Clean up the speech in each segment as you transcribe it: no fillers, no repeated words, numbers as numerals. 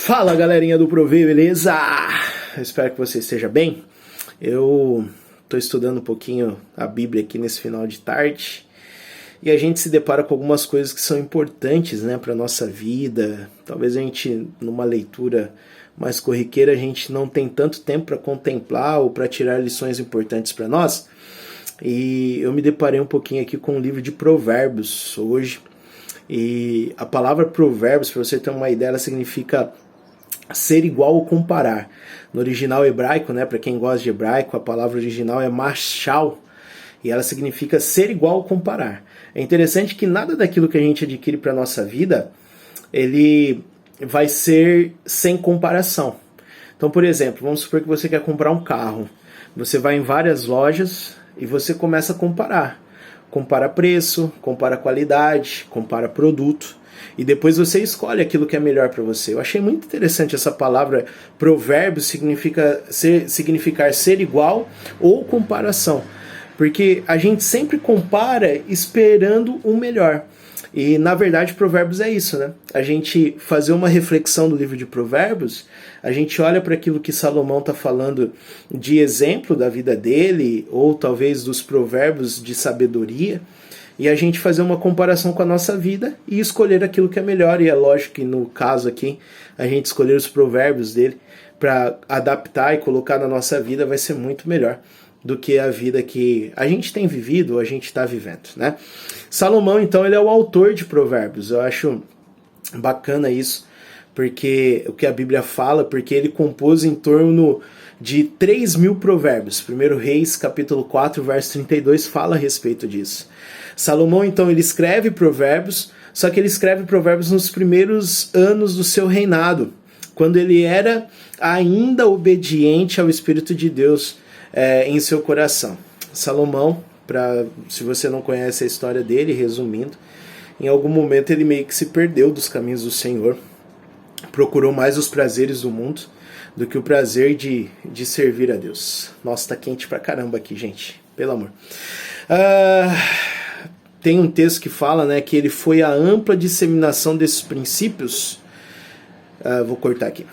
Fala, galerinha do Provê, beleza? Eu espero que você esteja bem. Eu estou estudando um pouquinho a Bíblia aqui nesse final de tarde e a gente se depara com algumas coisas que são importantes, né, para a nossa vida. Talvez a gente, numa leitura mais corriqueira, a gente não tem tanto tempo para contemplar ou para tirar lições importantes para nós. E eu me deparei um pouquinho aqui com o livro de Provérbios hoje. E a palavra provérbios, para você ter uma ideia, ela significa ser igual ou comparar. No original hebraico, né, para quem gosta de hebraico, a palavra original é mashal, e ela significa ser igual ou comparar. É interessante que nada daquilo que a gente adquire para a nossa vida, ele vai ser sem comparação. Então, por exemplo, vamos supor que você quer comprar um carro. Você vai em várias lojas e você começa a comparar. Compara preço, compara qualidade, compara produto e depois você escolhe aquilo que é melhor para você. Eu achei muito interessante essa palavra provérbio, significar ser igual ou comparação, porque a gente sempre compara esperando o melhor. E na verdade Provérbios é isso, né? A gente fazer uma reflexão do livro de Provérbios, a gente olha para aquilo que Salomão está falando de exemplo da vida dele, ou talvez dos provérbios de sabedoria, e a gente fazer uma comparação com a nossa vida e escolher aquilo que é melhor. E é lógico que no caso aqui, a gente escolher os provérbios dele para adaptar e colocar na nossa vida vai ser muito melhor do que a vida que a gente tem vivido ou a gente está vivendo, né? Salomão, então, ele é o autor de Provérbios. Eu acho bacana isso, porque o que a Bíblia fala, porque ele compôs em torno de 3.000 provérbios. 1 Reis, capítulo 4, verso 32, fala a respeito disso. Salomão, então, ele escreve provérbios, só que ele escreve provérbios nos primeiros anos do seu reinado, quando ele era ainda obediente ao Espírito de Deus em seu coração. Salomão, se você não conhece a história dele, resumindo, em algum momento ele meio que se perdeu dos caminhos do Senhor, procurou mais os prazeres do mundo do que o prazer de servir a Deus. Nossa, tá quente pra caramba aqui, gente, pelo amor. Tem um texto que fala, né, que ele foi a ampla disseminação desses princípios. Vou cortar aqui.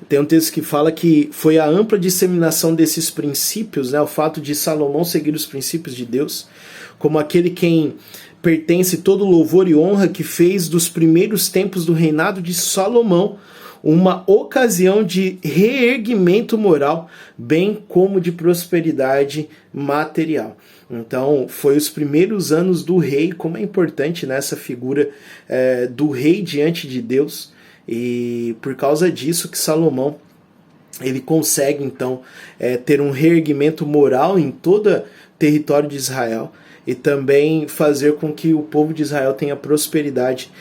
Tem um texto que fala que foi a ampla disseminação desses princípios, né, o fato de Salomão seguir os princípios de Deus, como aquele quem pertence todo louvor e honra, que fez dos primeiros tempos do reinado de Salomão uma ocasião de reerguimento moral, bem como de prosperidade material. Então, foi os primeiros anos do rei, como é importante nessa figura do rei diante de Deus. E por causa disso que Salomão ele consegue então ter um reerguimento moral em todo o território de Israel e também fazer com que o povo de Israel tenha prosperidade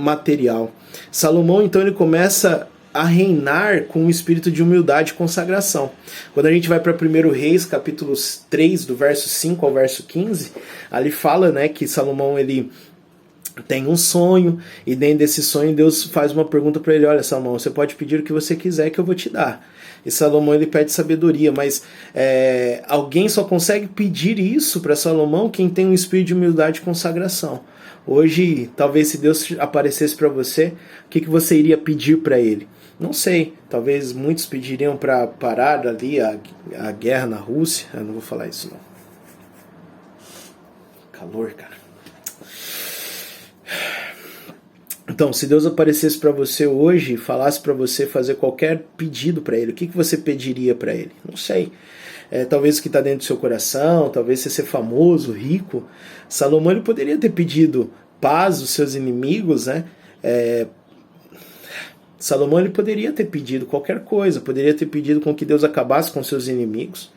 material. Salomão então ele começa a reinar com um espírito de humildade e consagração. Quando a gente vai para 1 Reis, capítulo 3, do verso 5 ao verso 15, ali fala, né, que Salomão ele tem um sonho, e dentro desse sonho Deus faz uma pergunta para ele: olha, Salomão, você pode pedir o que você quiser que eu vou te dar. E Salomão ele pede sabedoria, mas alguém só consegue pedir isso para Salomão quem tem um espírito de humildade e consagração. Hoje, talvez se Deus aparecesse para você, o que você iria pedir para ele? Não sei, talvez muitos pediriam para parar ali a guerra na Rússia. Eu não vou falar isso não. Calor, cara. Então, se Deus aparecesse para você hoje e falasse para você fazer qualquer pedido para ele, o que você pediria para ele? Não sei. Talvez o que está dentro do seu coração, talvez você ser famoso, rico. Salomão ele poderia ter pedido paz aos seus inimigos, né? Salomão ele poderia ter pedido qualquer coisa, poderia ter pedido com que Deus acabasse com seus inimigos.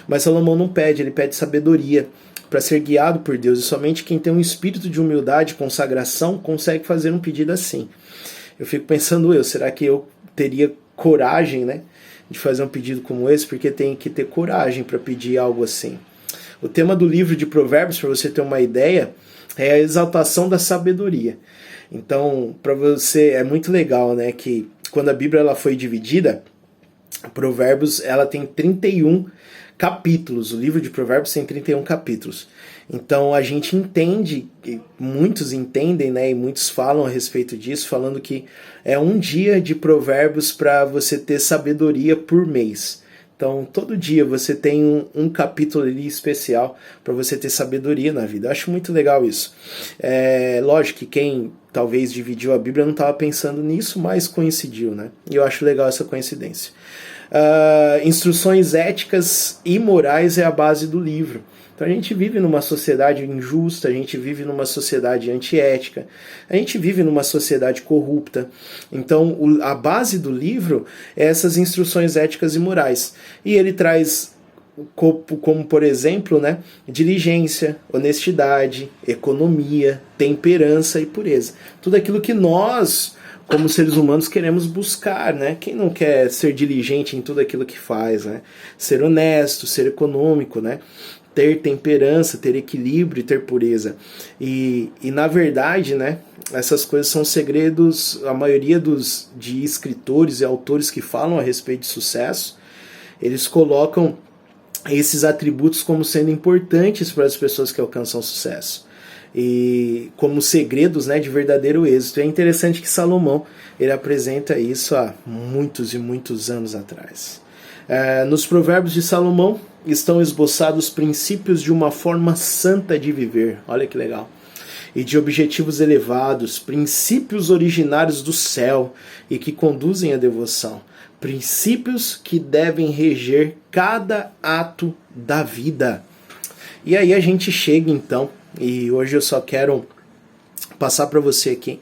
Mas Salomão não pede, ele pede sabedoria para ser guiado por Deus, e somente quem tem um espírito de humildade e consagração consegue fazer um pedido assim. Eu fico pensando, será que eu teria coragem, né, de fazer um pedido como esse? Porque tem que ter coragem para pedir algo assim. O tema do livro de Provérbios, para você ter uma ideia, é a exaltação da sabedoria. Então, para você, é muito legal, né, que quando a Bíblia ela foi dividida, Provérbios ela tem 31 capítulos. O livro de Provérbios tem 31 capítulos. Então a gente entende, muitos entendem, né, e muitos falam a respeito disso, falando que é um dia de provérbios para você ter sabedoria por mês. Então, todo dia você tem um capítulo ali especial para você ter sabedoria na vida. Eu acho muito legal isso. Lógico que quem talvez dividiu a Bíblia não estava pensando nisso, mas coincidiu, né? E eu acho legal essa coincidência. Instruções éticas e morais é a base do livro. Então a gente vive numa sociedade injusta, a gente vive numa sociedade antiética, a gente vive numa sociedade corrupta. Então a base do livro é essas instruções éticas e morais. E ele traz como por exemplo, né, diligência, honestidade, economia, temperança e pureza. Tudo aquilo que nós, como seres humanos, queremos buscar, né? Quem não quer ser diligente em tudo aquilo que faz, né? Ser honesto, ser econômico, né? Ter temperança, ter equilíbrio e ter pureza. E na verdade, né, essas coisas são segredos, a maioria de escritores e autores que falam a respeito de sucesso, eles colocam esses atributos como sendo importantes para as pessoas que alcançam sucesso. E como segredos, né, de verdadeiro êxito. É interessante que Salomão ele apresenta isso há muitos e muitos anos atrás. Nos provérbios de Salomão estão esboçados princípios de uma forma santa de viver. Olha que legal. E de objetivos elevados, princípios originários do céu e que conduzem à devoção. Princípios que devem reger cada ato da vida. E aí a gente chega então, e hoje eu só quero passar para você aqui,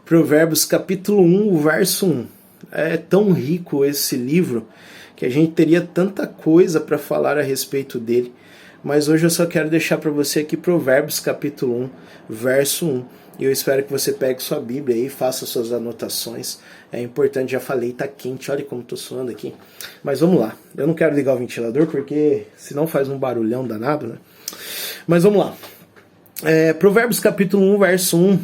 Provérbios capítulo 1, verso 1. É tão rico esse livro que a gente teria tanta coisa para falar a respeito dele, mas hoje eu só quero deixar para você aqui Provérbios capítulo 1, verso 1. E eu espero que você pegue sua Bíblia aí, faça suas anotações. É importante, já falei, tá quente, olha como tô suando aqui. Mas vamos lá, eu não quero ligar o ventilador porque senão faz um barulhão danado, né? Mas vamos lá. Provérbios capítulo 1, verso 1,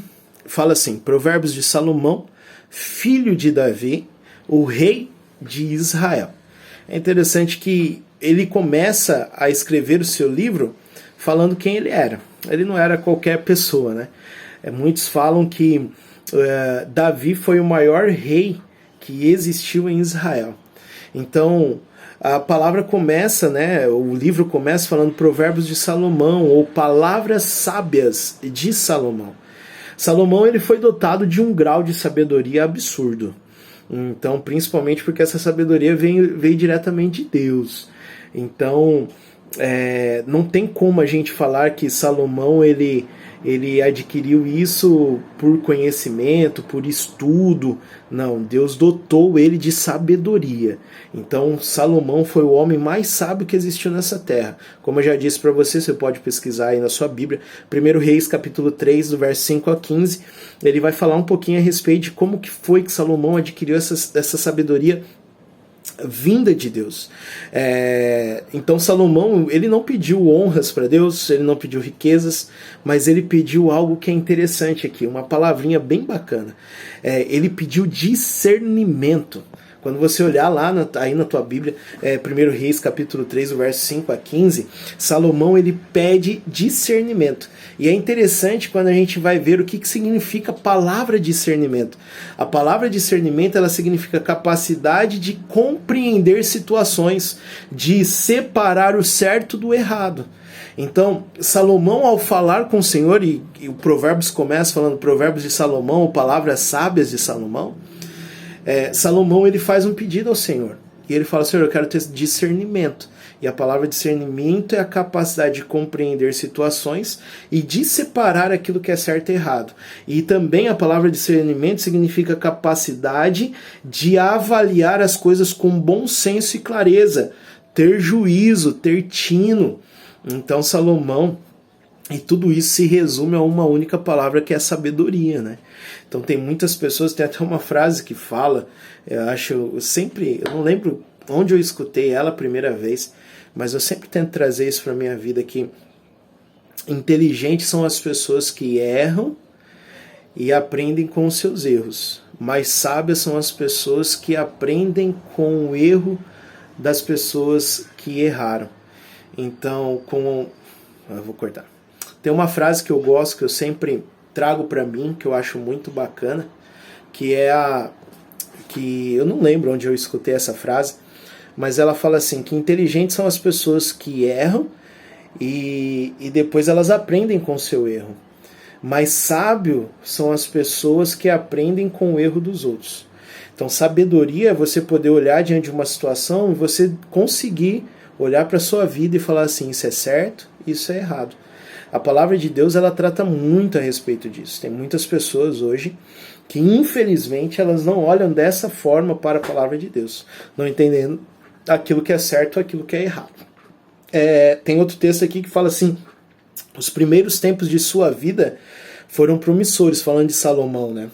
fala assim: Provérbios de Salomão, filho de Davi, o rei de Israel. É interessante que ele começa a escrever o seu livro falando quem ele era. Ele não era qualquer pessoa, né? Muitos falam que Davi foi o maior rei que existiu em Israel. Então, a palavra começa, né? O livro começa falando Provérbios de Salomão, ou Palavras Sábias de Salomão. Salomão ele foi dotado de um grau de sabedoria absurdo. Então, principalmente porque essa sabedoria veio diretamente de Deus. Então, não tem como a gente falar que Salomão ele adquiriu isso por conhecimento, por estudo. Não, Deus dotou ele de sabedoria. Então, Salomão foi o homem mais sábio que existiu nessa terra. Como eu já disse para você pode pesquisar aí na sua Bíblia, 1 Reis, capítulo 3, do verso 5 a 15, ele vai falar um pouquinho a respeito de como que foi que Salomão adquiriu essa sabedoria vinda de Deus. Então Salomão ele não pediu honras para Deus, ele não pediu riquezas, mas ele pediu algo que é interessante aqui, uma palavrinha bem bacana. Ele pediu discernimento. Quando você olhar lá aí na tua Bíblia, 1 Reis capítulo 3, o verso 5 a 15, Salomão ele pede discernimento. E é interessante quando a gente vai ver o que significa a palavra discernimento. A palavra discernimento ela significa capacidade de compreender situações, de separar o certo do errado. Então, Salomão, ao falar com o Senhor, e o Provérbios começa falando Provérbios de Salomão, palavras sábias de Salomão, Salomão ele faz um pedido ao Senhor. E ele fala: Senhor, eu quero ter discernimento. E a palavra discernimento é a capacidade de compreender situações e de separar aquilo que é certo e errado. E também a palavra discernimento significa capacidade de avaliar as coisas com bom senso e clareza, ter juízo, ter tino. Então Salomão, e tudo isso se resume a uma única palavra que é sabedoria, né? Então tem muitas pessoas, tem até uma frase que fala, eu não lembro onde eu escutei ela a primeira vez, mas eu sempre tento trazer isso para a minha vida, que inteligentes são as pessoas que erram e aprendem com os seus erros, mas sábias são as pessoas que aprendem com o erro das pessoas que erraram. Então, eu vou cortar. Tem uma frase que eu gosto, que eu sempre trago para mim, que eu acho muito bacana, que é que eu não lembro onde eu escutei essa frase, mas ela fala assim, que inteligentes são as pessoas que erram e depois elas aprendem com o seu erro. Mas sábio são as pessoas que aprendem com o erro dos outros. Então, sabedoria é você poder olhar diante de uma situação e você conseguir olhar para a sua vida e falar assim, isso é certo, isso é errado. A palavra de Deus, ela trata muito a respeito disso. Tem muitas pessoas hoje que, infelizmente, elas não olham dessa forma para a palavra de Deus, não entendendo aquilo que é certo ou aquilo que é errado. Tem outro texto aqui que fala assim, os primeiros tempos de sua vida foram promissores, falando de Salomão, né?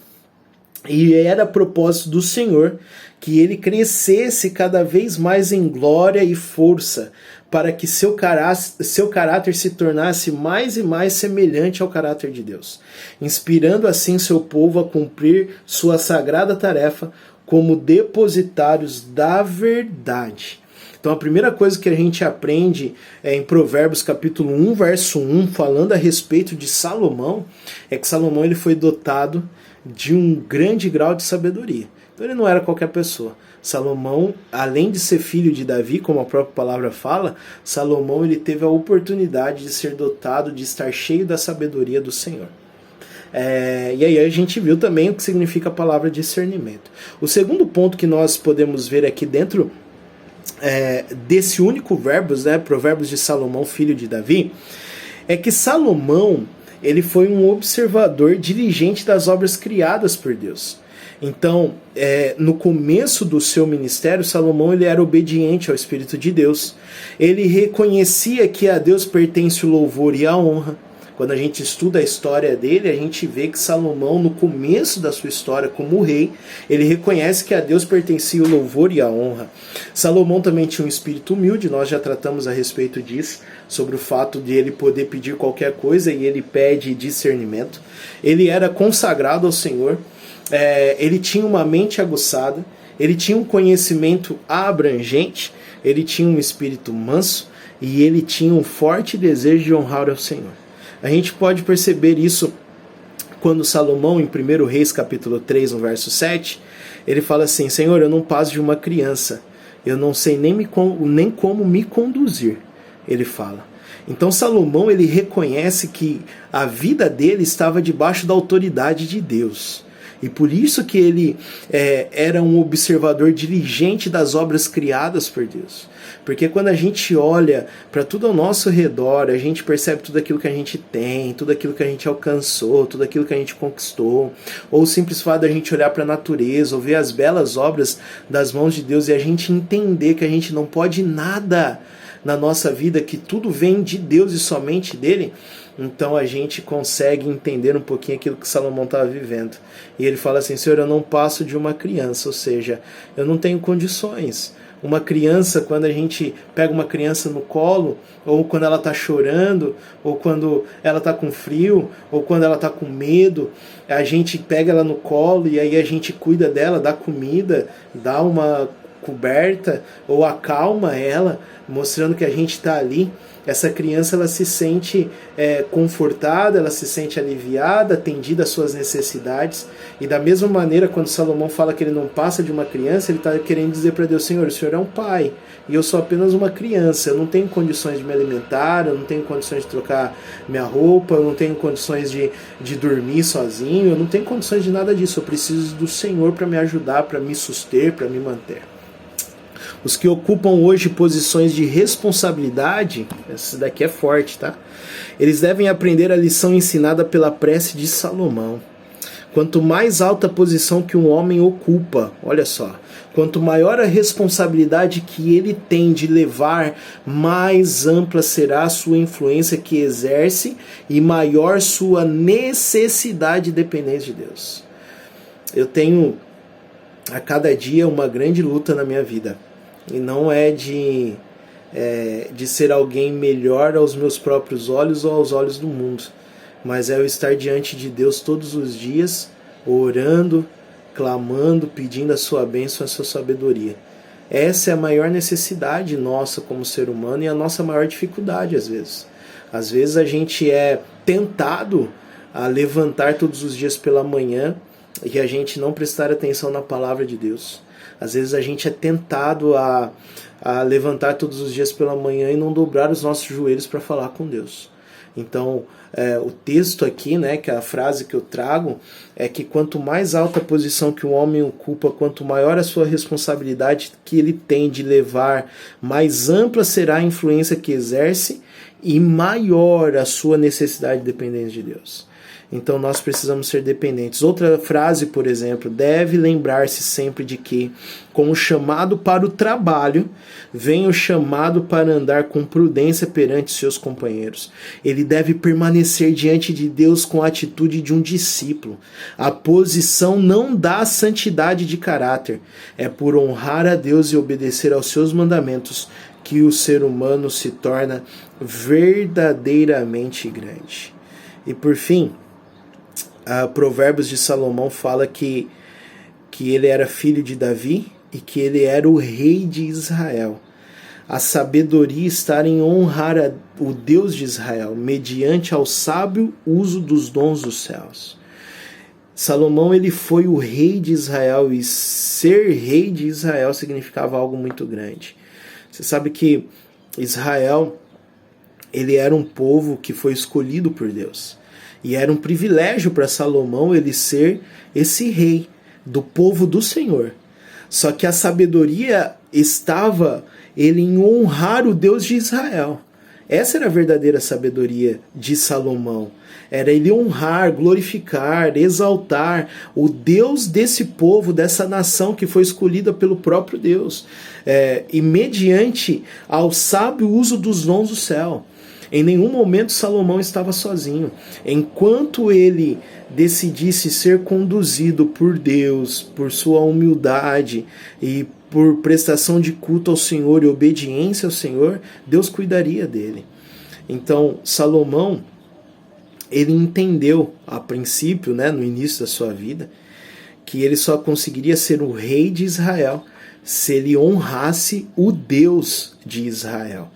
E era propósito do Senhor que ele crescesse cada vez mais em glória e força, para que seu caráter se tornasse mais e mais semelhante ao caráter de Deus, inspirando assim seu povo a cumprir sua sagrada tarefa como depositários da verdade. Então a primeira coisa que a gente aprende em Provérbios capítulo 1, verso 1, falando a respeito de Salomão, é que Salomão ele foi dotado de um grande grau de sabedoria. Então ele não era qualquer pessoa. Salomão, além de ser filho de Davi, como a própria palavra fala, Salomão ele teve a oportunidade de ser dotado, de estar cheio da sabedoria do Senhor. E aí a gente viu também o que significa a palavra discernimento. O segundo ponto que nós podemos ver aqui dentro desse único verbos, né, Provérbios de Salomão, filho de Davi, é que Salomão ele foi um observador diligente das obras criadas por Deus. Então, no começo do seu ministério, Salomão ele era obediente ao Espírito de Deus. Ele reconhecia que a Deus pertence o louvor e a honra. Quando a gente estuda a história dele, a gente vê que Salomão, no começo da sua história como rei, ele reconhece que a Deus pertencia o louvor e a honra. Salomão também tinha um espírito humilde, nós já tratamos a respeito disso, sobre o fato de ele poder pedir qualquer coisa e ele pede discernimento. Ele era consagrado ao Senhor, ele tinha uma mente aguçada, ele tinha um conhecimento abrangente, ele tinha um espírito manso e ele tinha um forte desejo de honrar ao Senhor. A gente pode perceber isso quando Salomão, em 1 Reis capítulo 3, no verso 7, ele fala assim, Senhor, eu não passo de uma criança, eu não sei nem como me conduzir, ele fala. Então Salomão ele reconhece que a vida dele estava debaixo da autoridade de Deus. E por isso que ele era um observador diligente das obras criadas por Deus. Porque quando a gente olha para tudo ao nosso redor, a gente percebe tudo aquilo que a gente tem, tudo aquilo que a gente alcançou, tudo aquilo que a gente conquistou. Ou o simples fato da gente olhar para a natureza, ou ver as belas obras das mãos de Deus e a gente entender que a gente não pode nada na nossa vida, que tudo vem de Deus e somente dele. Então a gente consegue entender um pouquinho aquilo que Salomão estava vivendo. E ele fala assim, Senhor, eu não passo de uma criança, ou seja, eu não tenho condições. Uma criança, quando a gente pega uma criança no colo, ou quando ela está chorando, ou quando ela está com frio, ou quando ela está com medo, a gente pega ela no colo e aí a gente cuida dela, dá comida, dá uma coberta, ou acalma ela, mostrando que a gente está ali. Essa criança ela se sente confortada, ela se sente aliviada, atendida às suas necessidades. E da mesma maneira, quando Salomão fala que ele não passa de uma criança, ele está querendo dizer para Deus, Senhor, o Senhor é um pai, e eu sou apenas uma criança, eu não tenho condições de me alimentar, eu não tenho condições de trocar minha roupa, eu não tenho condições de dormir sozinho, eu não tenho condições de nada disso, eu preciso do Senhor para me ajudar, para me suster, para me manter. Os que ocupam hoje posições de responsabilidade, essa daqui é forte, tá? Eles devem aprender a lição ensinada pela prece de Salomão. Quanto mais alta a posição que um homem ocupa, olha só, quanto maior a responsabilidade que ele tem de levar, mais ampla será a sua influência que exerce e maior sua necessidade e dependência de Deus. Eu tenho a cada dia uma grande luta na minha vida. E não é de ser alguém melhor aos meus próprios olhos ou aos olhos do mundo, mas é eu estar diante de Deus todos os dias, orando, clamando, pedindo a sua bênção, a sua sabedoria. Essa é a maior necessidade nossa como ser humano e a nossa maior dificuldade às vezes. Às vezes a gente é tentado a levantar todos os dias pela manhã e a gente não prestar atenção na palavra de Deus. Às vezes a gente é tentado a levantar todos os dias pela manhã e não dobrar os nossos joelhos para falar com Deus. Então, o texto aqui, né, que é a frase que eu trago, é que quanto mais alta a posição que um homem ocupa, quanto maior a sua responsabilidade que ele tem de levar, mais ampla será a influência que exerce e maior a sua necessidade de dependência de Deus. Então nós precisamos ser dependentes. Outra frase, por exemplo, deve lembrar-se sempre de que, com o chamado para o trabalho, vem o chamado para andar com prudência perante seus companheiros. Ele deve permanecer diante de Deus com a atitude de um discípulo. A posição não dá santidade de caráter. É por honrar a Deus e obedecer aos seus mandamentos que o ser humano se torna verdadeiramente grande. E por fim, Provérbios de Salomão fala que ele era filho de Davi e que ele era o rei de Israel. A sabedoria está em honrar o Deus de Israel, mediante ao sábio uso dos dons dos céus. Salomão, ele foi o rei de Israel, e ser rei de Israel significava algo muito grande. Você sabe que Israel, ele era um povo que foi escolhido por Deus. E era um privilégio para Salomão ele ser esse rei do povo do Senhor. Só que a sabedoria estava ele em honrar o Deus de Israel. Essa era a verdadeira sabedoria de Salomão. Era ele honrar, glorificar, exaltar o Deus desse povo, dessa nação que foi escolhida pelo próprio Deus. E mediante ao sábio uso dos dons do céu. Em nenhum momento Salomão estava sozinho. Enquanto ele decidisse ser conduzido por Deus, por sua humildade e por prestação de culto ao Senhor e obediência ao Senhor, Deus cuidaria dele. Então, Salomão, ele entendeu a princípio, né, no início da sua vida, que ele só conseguiria ser o rei de Israel se ele honrasse o Deus de Israel.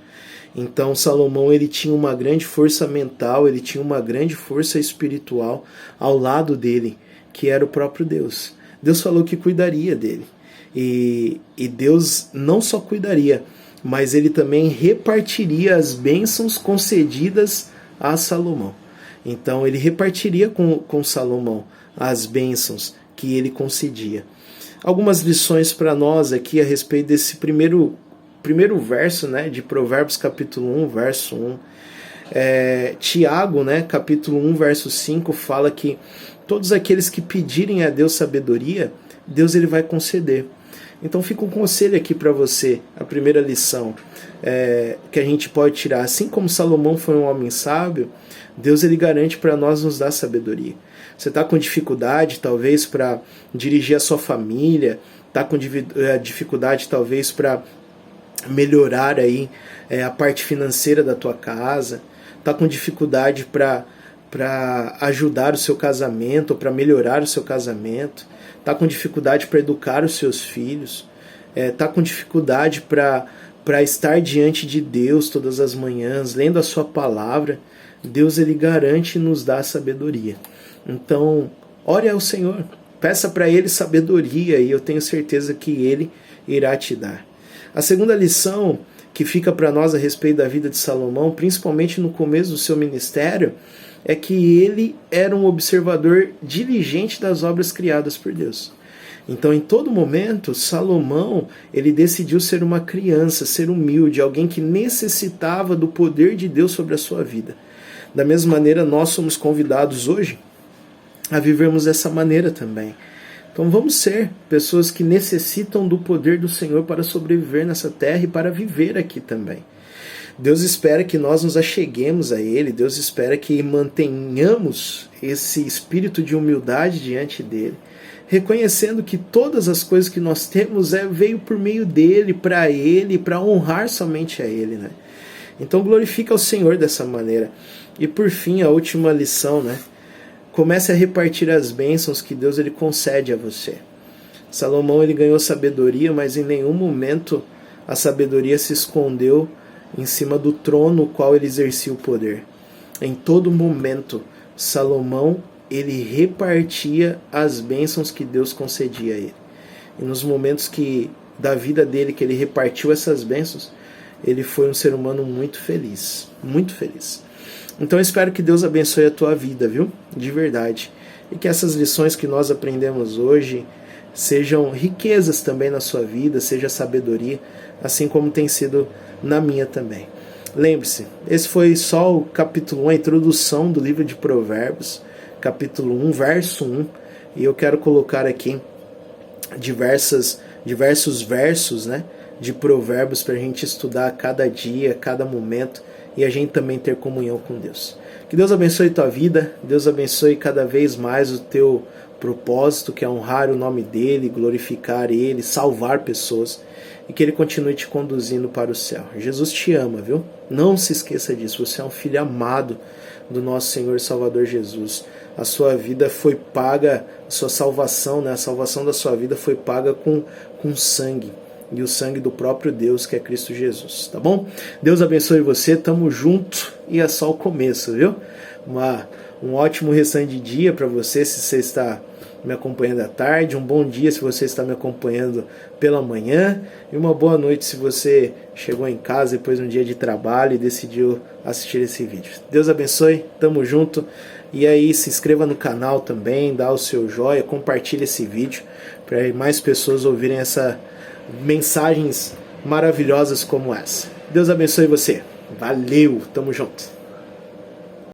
Então Salomão ele tinha uma grande força mental, ele tinha uma grande força espiritual ao lado dele, que era o próprio Deus. Deus falou que cuidaria dele. E Deus não só cuidaria, mas ele também repartiria as bênçãos concedidas a Salomão. Então ele repartiria com Salomão as bênçãos que ele concedia. Algumas lições para nós aqui a respeito desse primeiro verso, né, de Provérbios capítulo 1, verso 1. Tiago, né, capítulo 1, verso 5, fala que todos aqueles que pedirem a Deus sabedoria, Deus ele vai conceder. Então fica um conselho aqui para você, a primeira lição que a gente pode tirar. Assim como Salomão foi um homem sábio, Deus ele garante para nós nos dar sabedoria. Você está com dificuldade talvez para dirigir a sua família, está com dificuldade talvez para melhorar aí a parte financeira da tua casa, está com dificuldade para ajudar o seu casamento, ou para melhorar o seu casamento, está com dificuldade para educar os seus filhos, está com dificuldade para estar diante de Deus todas as manhãs, lendo a sua palavra. Deus ele garante nos dar sabedoria. Então, ore ao Senhor, peça para Ele sabedoria e eu tenho certeza que Ele irá te dar. A segunda lição que fica para nós a respeito da vida de Salomão, principalmente no começo do seu ministério, é que ele era um observador diligente das obras criadas por Deus. Então, em todo momento, Salomão ele decidiu ser uma criança, ser humilde, alguém que necessitava do poder de Deus sobre a sua vida. Da mesma maneira, nós somos convidados hoje a vivermos dessa maneira também. Então vamos ser pessoas que necessitam do poder do Senhor para sobreviver nessa terra e para viver aqui também. Deus espera que nós nos acheguemos a Ele, Deus espera que mantenhamos esse espírito de humildade diante dEle, reconhecendo que todas as coisas que nós temos veio por meio dEle, para honrar somente a Ele, né? Então glorifica o Senhor dessa maneira. E por fim, a última lição, né? Comece a repartir as bênçãos que Deus ele concede a você. Salomão ele ganhou sabedoria, mas em nenhum momento a sabedoria se escondeu em cima do trono no qual ele exercia o poder. Em todo momento, Salomão, ele repartia as bênçãos que Deus concedia a ele. E nos momentos da vida dele que ele repartiu essas bênçãos, ele foi um ser humano muito feliz. Muito feliz. Então eu espero que Deus abençoe a tua vida, viu? De verdade. E que essas lições que nós aprendemos hoje sejam riquezas também na sua vida, seja sabedoria, assim como tem sido na minha também. Lembre-se, esse foi só o capítulo 1, a introdução do livro de Provérbios, capítulo 1, verso 1, e eu quero colocar aqui diversos versos, né, de Provérbios para a gente estudar a cada dia, a cada momento, e a gente também ter comunhão com Deus. Que Deus abençoe tua vida, Deus abençoe cada vez mais o teu propósito, que é honrar o nome dele, glorificar ele, salvar pessoas, e que ele continue te conduzindo para o céu. Jesus te ama, viu? Não se esqueça disso, você é um filho amado do nosso Senhor e Salvador Jesus. A sua vida foi paga, a sua salvação, né? A salvação da sua vida foi paga com sangue, e o sangue do próprio Deus, que é Cristo Jesus, tá bom? Deus abençoe você, tamo junto, e é só o começo, viu? Um ótimo restante de dia para você, se você está me acompanhando à tarde, um bom dia se você está me acompanhando pela manhã, e uma boa noite se você chegou em casa depois de um dia de trabalho e decidiu assistir esse vídeo. Deus abençoe, tamo junto, e aí se inscreva no canal também, dá o seu joinha, compartilhe esse vídeo para mais pessoas ouvirem essas mensagens maravilhosas como essa. Deus abençoe você, valeu, tamo junto.